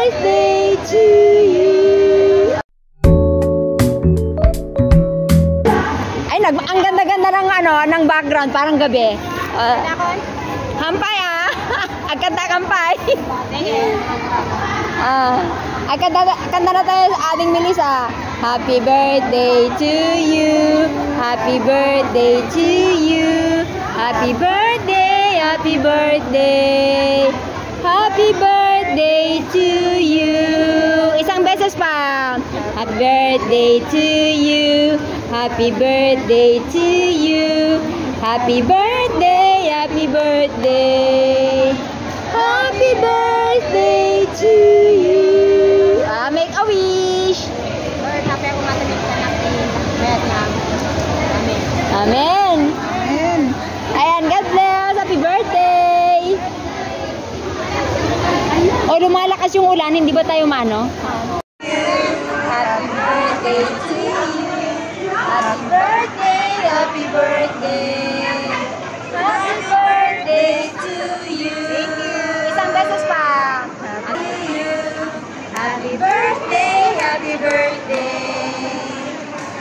birthday to you. Ay, ang ganda-ganda ng ng background, parang gabi. Hampay ah. Ang ganda kampay. Kanta na tayo sa ating Melissa. Happy birthday to you. Happy birthday to you. Happy birthday, happy birthday. Happy birthday to you. Isang beses pa. Happy birthday to you. Happy birthday to you. Happy birthday, happy birthday. Happy birthday to you. Make a wish. Lord, happy ako matamit sa Vietnam. Amen. Amen. Amen. Ayan, God bless. Happy birthday. O, lumalakas yung ulan, hindi ba tayo mano? Happy birthday to you. Happy birthday, happy birthday. Happy birthday to you. Isang beses pa. Happy birthday, happy birthday.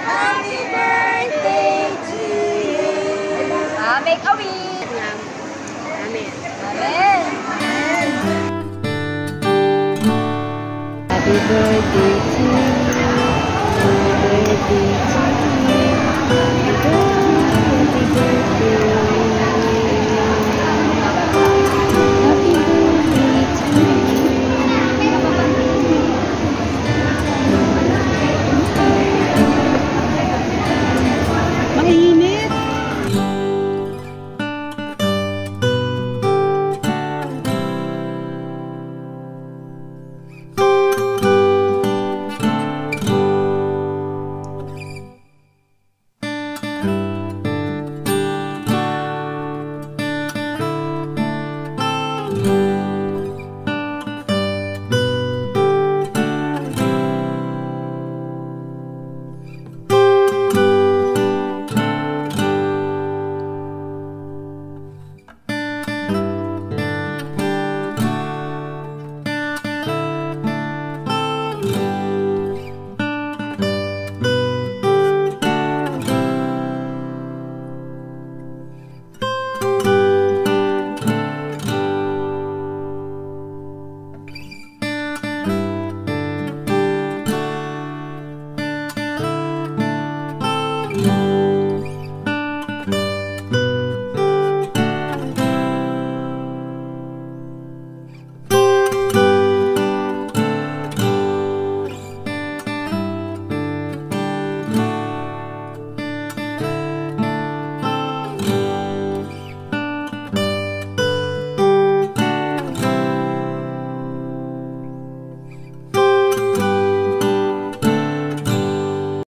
Happy birthday to you. Make a wish. Amen. Amen. Happy birthday to you. Happy birthday to you.